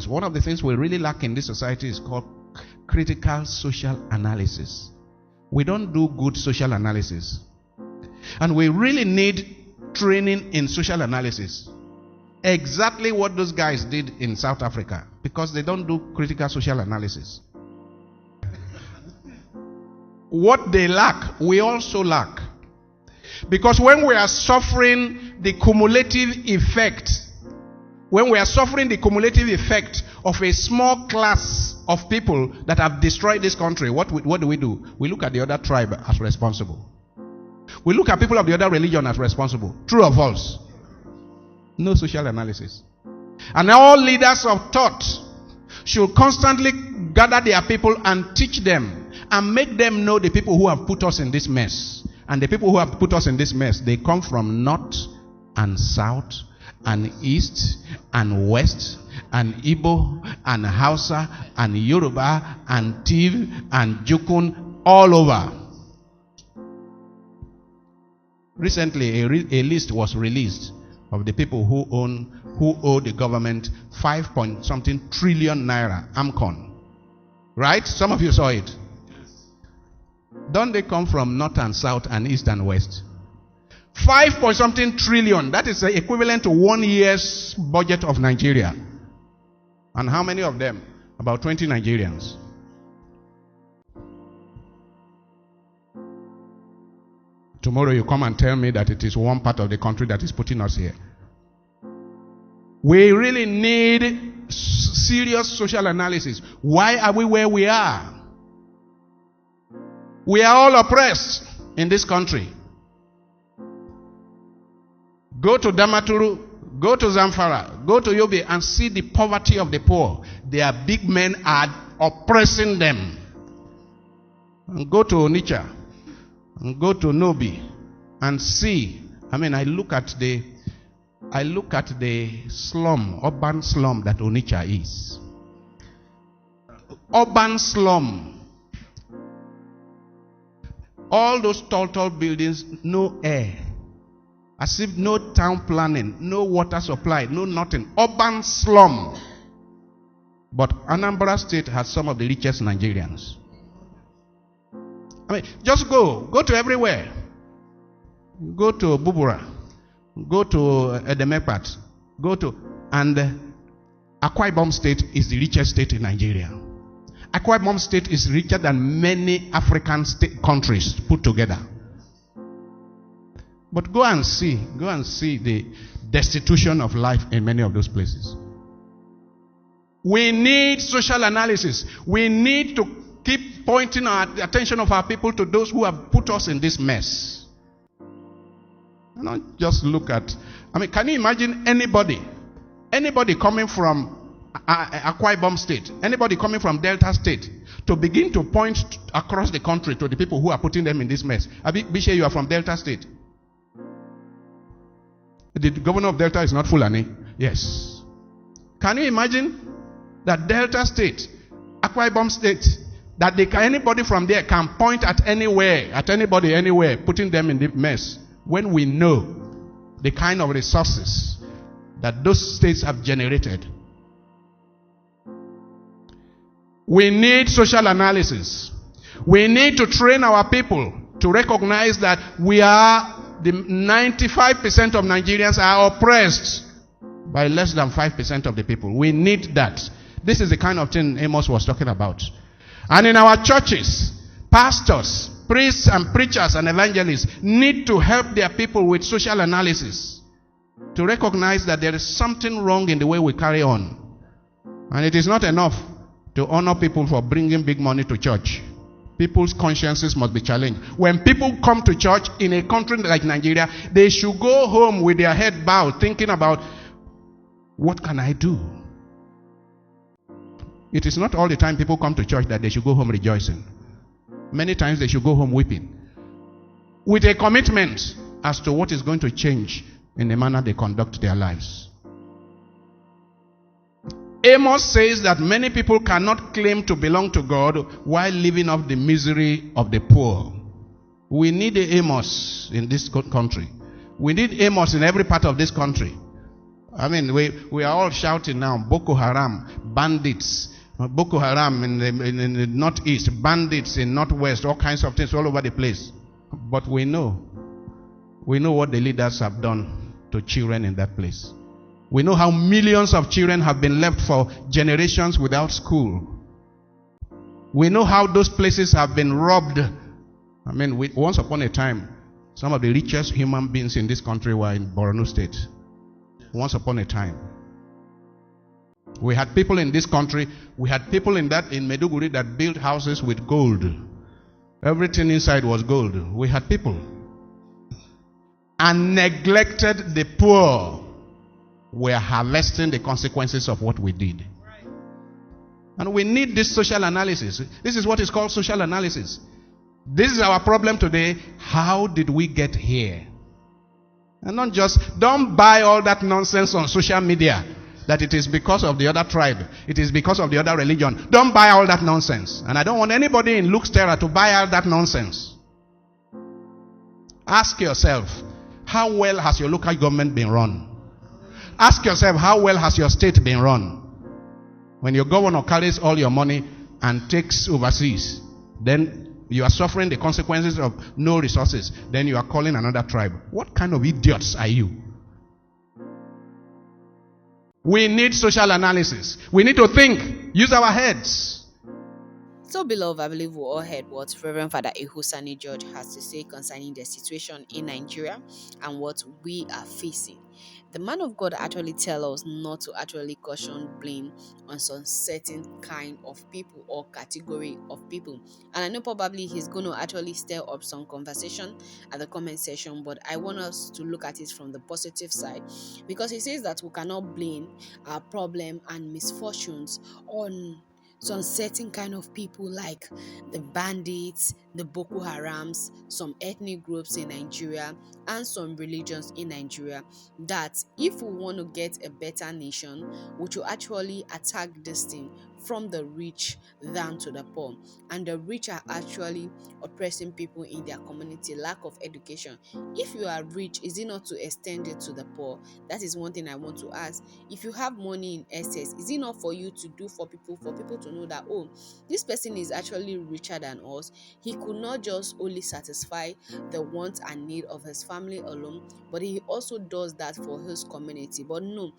One of the things we really lack in this society is called critical social analysis. We don't do good social analysis. And we really need training in social analysis. Exactly what those guys did in South Africa, because they don't do critical social analysis. What they lack, we also lack. Because when we are suffering the cumulative effect, of a small class of people that have destroyed this country, what do? We look at the other tribe as responsible. We look at people of the other religion as responsible. True or false? No social analysis. And all leaders of thought should constantly gather their people and teach them and make them know the people who have put us in this mess. And the people who have put us in this mess, they come from north and south and east and west and Igbo and Hausa and Yoruba and Tiv and Jukun, all over. Recently, a list was released of the people who owe the government 5-point-something trillion naira, AMCON. Right? Some of you saw it. Don't they come from north and south and east and west? 5-point-something trillion. That is the equivalent to 1 year's budget of Nigeria. And how many of them? About 20 Nigerians. Tomorrow you come and tell me that it is one part of the country that is putting us here. We really need serious social analysis. Why are we where we are? We are all oppressed in this country. Go to Damaturu, go to Zamfara, go to Yobe and see the poverty of the poor. Their big men are oppressing them. And go to Onitsha, and go to Nobi and see. I look at the slum, urban slum that Onitsha is. Urban slum. All those tall buildings, no air. As if no town planning, no water supply, no nothing. Urban slum. But Anambra State has some of the richest Nigerians. Just go to everywhere. Go to Bubura. Go to Edemepat. And Akwa Ibom State is the richest state in Nigeria. Akwa Ibom State is richer than many African countries put together. But go and see the destitution of life in many of those places. We need social analysis. We need to keep pointing the attention of our people to those who have put us in this mess. And not just look at, can you imagine anybody coming from Akwa Ibom State, anybody coming from Delta State, to begin to point across the country to the people who are putting them in this mess? Bishe, you are from Delta State. The governor of Delta is not Fulani. Yes. Can you imagine that Delta State, Akwa Ibom State, that anybody from there can point at anybody anywhere, putting them in the mess, when we know the kind of resources that those states have generated? We need social analysis. We need to train our people to recognize that the 95% of Nigerians are oppressed by less than 5% of the people. We need that. This is the kind of thing Amos was talking about. And in our churches, pastors, priests and preachers and evangelists need to help their people with social analysis, to recognize that there is something wrong in the way we carry on. And it is not enough to honor people for bringing big money to church. People's consciences must be challenged. When people come to church in a country like Nigeria, they should go home with their head bowed, thinking about, what can I do? It is not all the time people come to church that they should go home rejoicing. Many times they should go home weeping, with a commitment as to what is going to change in the manner they conduct their lives. Amos says that many people cannot claim to belong to God while living off the misery of the poor. We need a Amos in this country. We need Amos in every part of this country. I mean, we are all shouting now, Boko Haram, bandits, Boko Haram in the northeast, bandits in northwest, all kinds of things all over the place. But we know what the leaders have done to children in that place. We know how millions of children have been left for generations without school. We know how those places have been robbed. I mean, once upon a time, some of the richest human beings in this country were in Borno State. Once upon a time. We had people in this country, we had people in Maiduguri that built houses with gold. Everything inside was gold. We had people. And neglected the poor. We are harvesting the consequences of what we did. And we need this social analysis. This is what is called social analysis. This is our problem today. How did we get here? And don't buy all that nonsense on social media that it is because of the other tribe, it is because of the other religion. Don't buy all that nonsense. And I don't want anybody in Luke's Terror to buy all that nonsense. Ask yourself, how well has your local government been run? Ask yourself, how well has your state been run? When your governor carries all your money and takes overseas, then you are suffering the consequences of no resources. Then you are calling another tribe. What kind of idiots are you? We need social analysis. We need to think, use our heads. So, beloved, I believe we all heard what Rer.Fr Ehusani George has to say concerning the situation in Nigeria and what we are facing. The man of God actually tells us not to actually caution blame on some certain kind of people or category of people. And I know probably he's going to actually stir up some conversation at the comment section, but I want us to look at it from the positive side, because he says that we cannot blame our problem and misfortunes on some certain kind of people like the bandits, the Boko Harams, some ethnic groups in Nigeria, and some religions in Nigeria, that if we want to get a better nation, we should actually attack this thing from the rich down to the poor. And the rich are actually oppressing people in their community, lack of education. If you are rich, is it not to extend it to the poor? That is one thing I want to ask. If you have money in excess, is it not for you to do for people to know that, oh, this person is actually richer than us? He could not just only satisfy the wants and need of his family alone, but he also does that for his community. But no,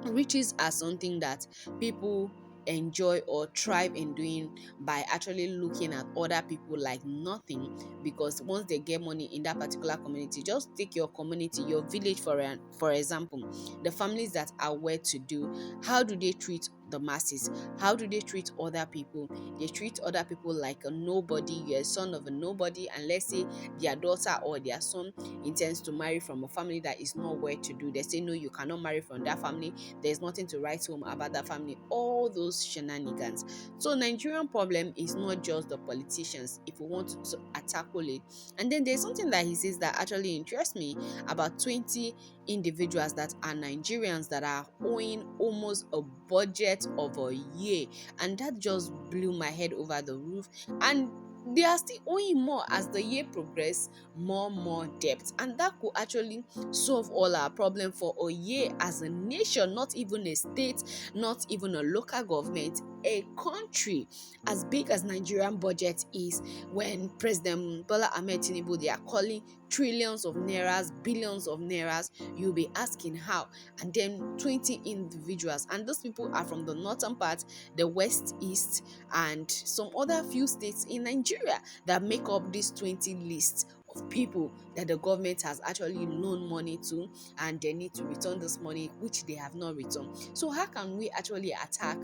riches are something that people enjoy or thrive in doing by actually looking at other people like nothing, because once they get money in that particular community, just take your community, your village for example, the families that are well to do, how do they treat the masses? How do they treat other people? They treat other people like a nobody. You're a son of a nobody, and let's say their daughter or their son intends to marry from a family that is not well to do, they say no, you cannot marry from that family, there's nothing to write home about that family, all those shenanigans. So Nigerian problem is not just the politicians, if we want to tackle it. And then there's something that he says that actually interests me about 20 individuals that are Nigerians that are owing almost a budget of a year, and that just blew my head over the roof. And they are still owing more as the year progresses, more debt, and that could actually solve all our problem for a year as a nation, not even a state, not even a local government, a country as big as Nigerian budget is. When President Bola Ahmed Tinubu, they are calling trillions of nairas, billions of nairas, you'll be asking how. And then 20 individuals, and those people are from the northern part, the west, east, and some other few states in Nigeria that make up this 20 list of people that the government has actually loaned money to, and they need to return this money which they have not returned. So how can we actually attack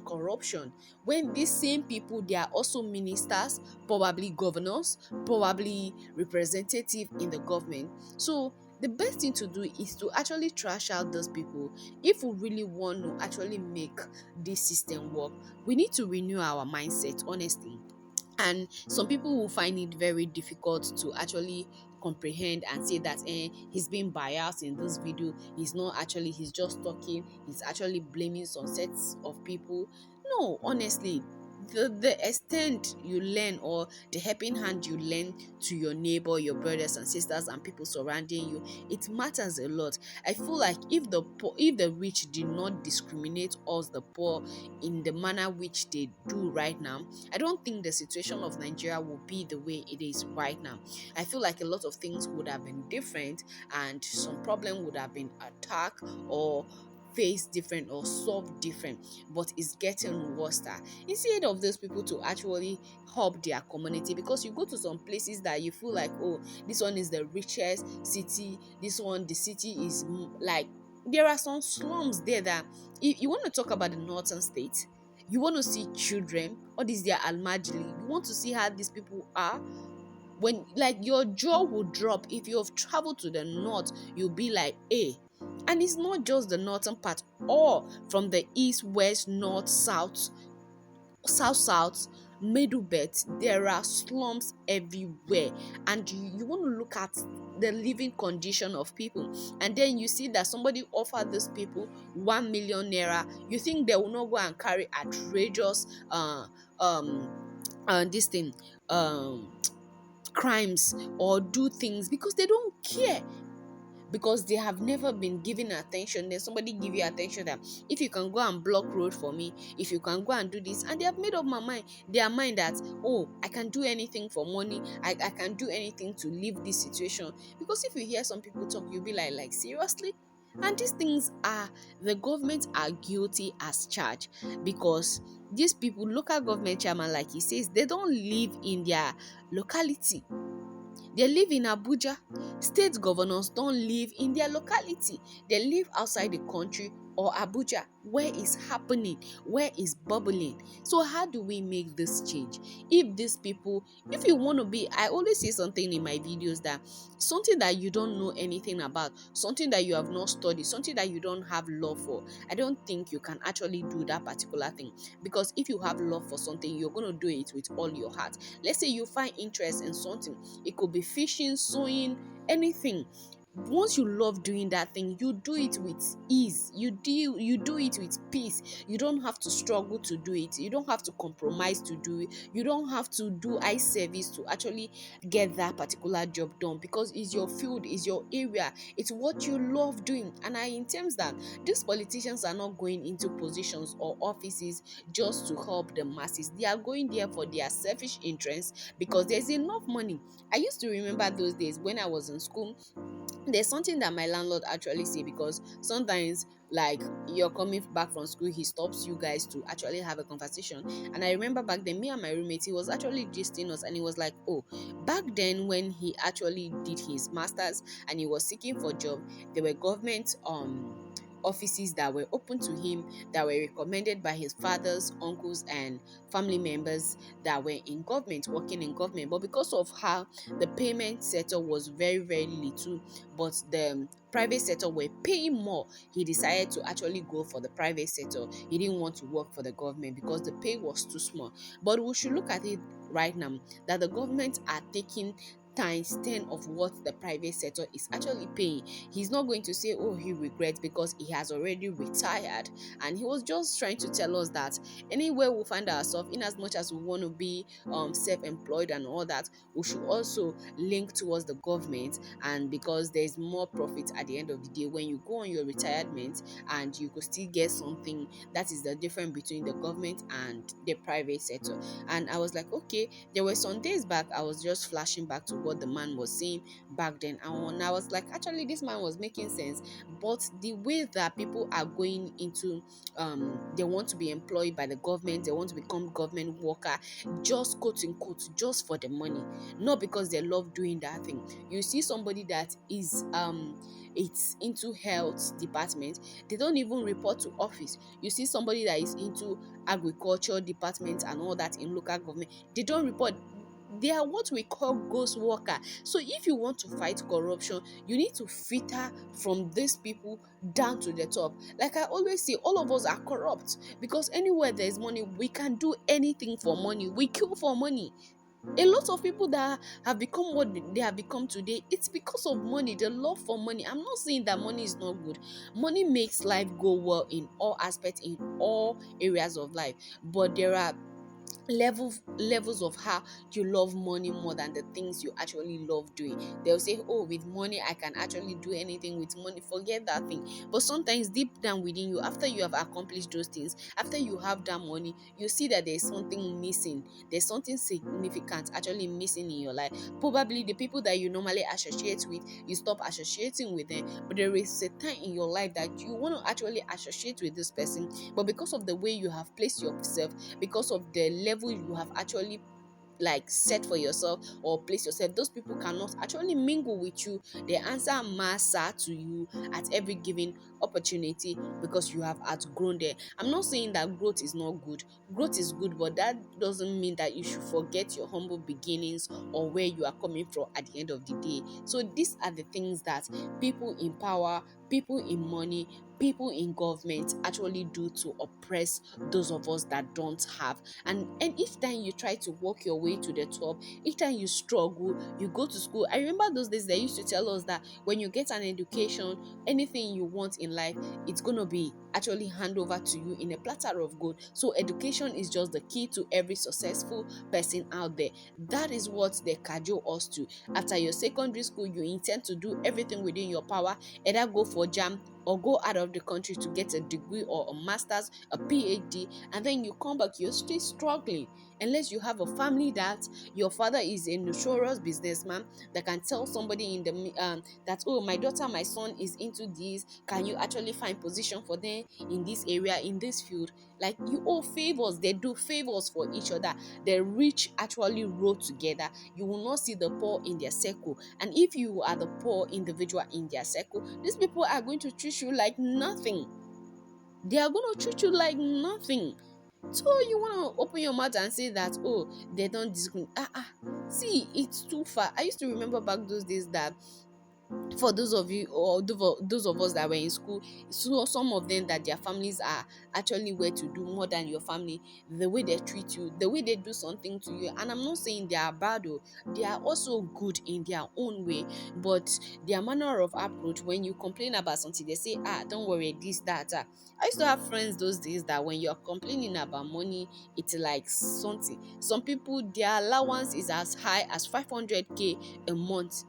corruption when these same people, they are also ministers, probably governors, probably representative in the government? So the best thing to do is to actually trash out those people. If we really want to actually make this system work, we need to renew our mindset, honestly. And some people will find it very difficult to actually comprehend and say that he's being biased in this video, he's not actually, he's just talking, he's actually blaming some sets of people. No, honestly, the extent you learn, or the helping hand you lend to your neighbor, your brothers and sisters and people surrounding you, it matters a lot. I feel like if the rich did not discriminate us the poor in the manner which they do right now, I don't think the situation of Nigeria will be the way it is right now. I feel like a lot of things would have been different, and some problem would have been attacked or face different or solve different, but it's getting worse. Instead of those people to actually help their community, because you go to some places that you feel like, oh, this one is the richest city, this one, the city is like, there are some slums there that, if you want to talk about the northern states, you want to see children, all these their almajili, you want to see how these people are, when like your jaw will drop. If you have traveled to the north, you'll be like, hey. And it's not just the northern part, or from the east, west, north, south, middle belt, there are slums everywhere. And you want to look at the living condition of people, and then you see that somebody offered these people 1 million naira, you think they will not go and carry outrageous this thing, crimes, or do things, because they don't care, because they have never been given attention. Then somebody give you attention that, if you can go and block road for me, if you can go and do this, and they have made up their mind that, oh, I can do anything for money, I can do anything to leave this situation. Because if you hear some people talk, you'll be like seriously. And these things are, the government are guilty as charged, because these people, local government chairman, like he says, they don't live in their locality, they live in Abuja. State governors don't live in their locality. They live outside the country or Abuja, where is happening, where is bubbling. So how do we make this change? If these people, if you want to be, I always say something in my videos, that something that you don't know anything about, something that you have not studied, something that you don't have love for, I don't think you can actually do that particular thing. Because if you have love for something, you're going to do it with all your heart. Let's say you find interest in something, it could be fishing, sewing, anything. Once you love doing that thing, you do it with ease, you do it with peace. You don't have to struggle to do it, you don't have to compromise to do it, you don't have to do eye service to actually get that particular job done, because it's your field, it's your area, it's what you love doing. And I in terms that these politicians are not going into positions or offices just to help the masses, they are going there for their selfish interests, because there's enough money. I used to remember those days when I was in school, there's something that my landlord actually say, because sometimes, like, you're coming back from school, he stops you guys to actually have a conversation. And I remember back then, me and my roommate, he was actually gisting us, and he was like, oh, back then when he actually did his masters and he was seeking for job, there were government offices that were open to him, that were recommended by his fathers, uncles and family members that were in government, working in government. But because of how the payment sector was very very little, but the private sector were paying more, he decided to actually go for the private sector. He didn't want to work for the government because the pay was too small. But we should look at it right now, that the government are taking times 10 of what the private sector is actually paying. He's not going to say, oh, he regrets, because he has already retired. And he was just trying to tell us that anywhere we find ourselves, in as much as we want to be self-employed and all that, we should also link towards the government. And because there's more profit at the end of the day when you go on your retirement, and you could still get something. That is the difference between the government and the private sector. And I was like, okay. There were some days back, I was just flashing back to what the man was saying back then, and I was like, actually this man was making sense. But the way that people are going into they want to be employed by the government, they want to become government worker, just quote unquote, just for the money, not because they love doing that thing. You see somebody that is it's into health department, they don't even report to office. You see somebody that is into agriculture department and all that in local government, they don't report. They are what we call ghost worker. So if you want to fight corruption, you need to filter from these people down to the top. Like I always say, all of us are corrupt, because anywhere there is money, we can do anything for money, we kill for money. A lot of people that have become what they have become today, it's because of money, the love for money. I'm not saying that money is not good. Money makes life go well in all aspects, in all areas of life. But there are levels of how you love money more than the things you actually love doing. They'll say, oh, with money I can actually do anything. With money, forget that thing. But sometimes deep down within you, after you have accomplished those things, after you have that money, you see that there's something missing. There's something significant actually missing in your life. Probably the people that you normally associate with, you stop associating with them. But there is a time in your life that you want to actually associate with this person, but because of the way you have placed yourself, because of the level you have actually like set for yourself or place yourself, those people cannot actually mingle with you. They answer massa to you at every given opportunity because you have outgrown them. I'm not saying that growth is not good. Growth is good, but that doesn't mean that you should forget your humble beginnings or where you are coming from at the end of the day. So these are the things that people in power, people in money, people in government actually do to oppress those of us that don't have. And each time you try to work your way to the top, each time you struggle, you go to school. I remember those days they used to tell us that when you get an education, anything you want in life, it's gonna be actually hand over to you in a platter of gold. So education is just the key to every successful person out there. That is what they cajole us to. After your secondary school, you intend to do everything within your power, either go for jam or go out of the country to get a degree or a master's, a PhD, and then you come back, you're still struggling. Unless you have a family that your father is a notorious businessman that can tell somebody in the that, oh, my daughter, my son is into this, can you actually find position for them in this area, in this field? Like, you owe favors, they do favors for each other. The rich actually roll together. You will not see the poor in their circle, and if you are the poor individual in their circle, these people are going to treat you like nothing. They are going to treat you like nothing. So you want to open your mouth and say that, oh, they don't discriminate. See, it's too far. I used to remember back those days that for those of you or those of us that were in school, so some of them that their families are actually well to do more than your family, the way they treat you, the way they do something to you. And I'm not saying they are bad, or they are also good in their own way, but their manner of approach, when you complain about something, they say, don't worry, this, that. I used to have friends those days that when you're complaining about money, it's like something. Some people, their allowance is as high as 500k a month.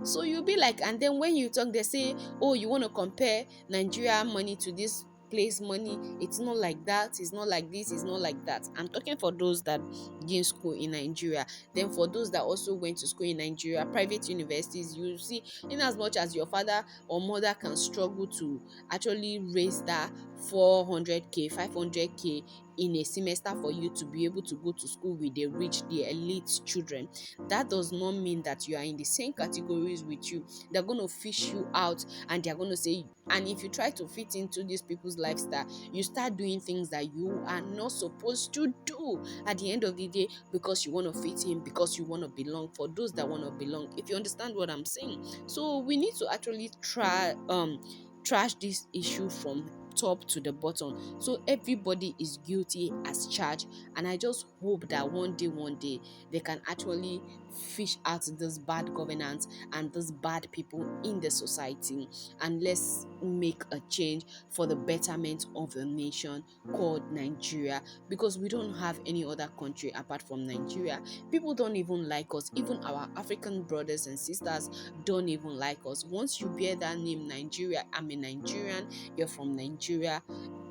So you'll be like, and then when you talk, they say, oh, you want to compare Nigeria money to this place money. It's not like that, it's not like this, it's not like that. I'm talking for those that didn't school in Nigeria. Then for those that also went to school in Nigeria, private universities, you see, in as much as your father or mother can struggle to actually raise that 400k, 500k in a semester for you to be able to go to school with the rich, the elite children, that does not mean that you are in the same categories with you. They're going to fish you out, and they're going to say, and if you try to fit into these people's lifestyle, you start doing things that you are not supposed to do at the end of the day, because you want to fit in, because you want to belong. For those that want to belong, if you understand what I'm saying. So we need to actually trash this issue from top to the bottom, so everybody is guilty as charged. And I just hope that one day they can actually fish out this bad governance and this bad people in the society, and let's make a change for the betterment of the nation called Nigeria, because we don't have any other country apart from Nigeria. People don't even like us. Even our African brothers and sisters don't even like us. Once you bear that name Nigeria, I'm a Nigerian, you're from Nigeria,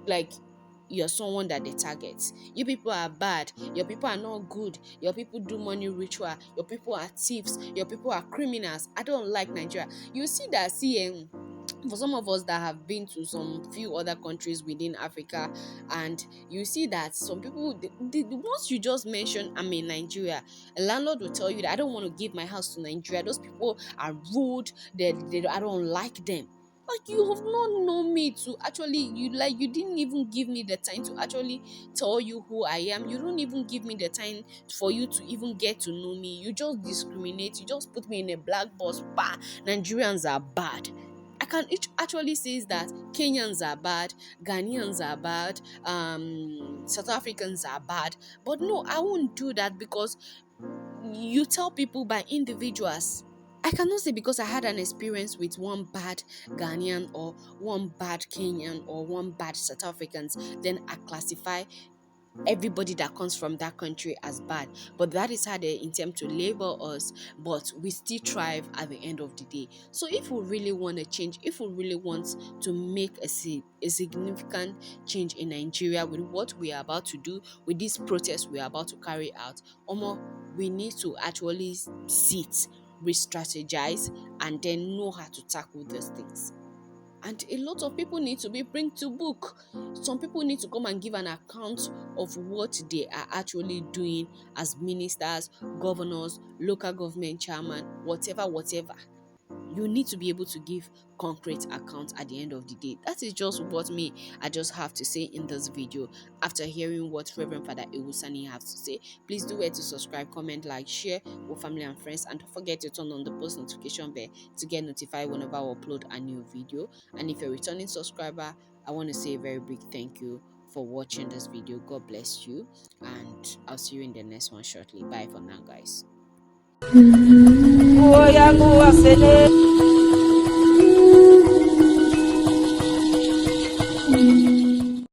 like, you're someone that they target. You people are bad, your people are not good, your people do money ritual, your people are thieves, your people are criminals. I don't like Nigeria. You see that, for some of us that have been to some few other countries within Africa, and you see that some people, once you just mention I'm in Nigeria, a landlord will tell you that I don't want to give my house to Nigeria. Those people are rude. I don't like them. Like, you have not known me to actually, you didn't even give me the time to actually tell you who I am. You don't even give me the time for you to even get to know me. You just discriminate. You just put me in a black box. Bah, Nigerians are bad. I can actually say that Kenyans are bad, Ghanaians are bad, South Africans are bad. But no, I won't do that, because you tell people by individuals. I cannot say because I had an experience with one bad Ghanaian or one bad Kenyan or one bad South Africans, then I classify everybody that comes from that country as bad, but that is how they intend to label us, but we still thrive at the end of the day. So if we really want to change, if we really want to make a significant change in Nigeria with what we are about to do, with this protest we are about to carry out, we need to actually sit, re-strategize, and then know how to tackle these things. And a lot of people need to be bring to book. Some people need to come and give an account of what they are actually doing as ministers, governors, local government chairman, whatever. You need to be able to give concrete accounts at the end of the day. That is just what I just have to say in this video. After hearing what Rer.Fr Ehusani has to say, please do to subscribe, comment, like, share with family and friends, and don't forget to turn on the post notification bell to get notified whenever I upload a new video. And if you're a returning subscriber, I want to say a very big thank you for watching this video. God bless you, and I'll see you in the next one shortly. Bye for now, guys.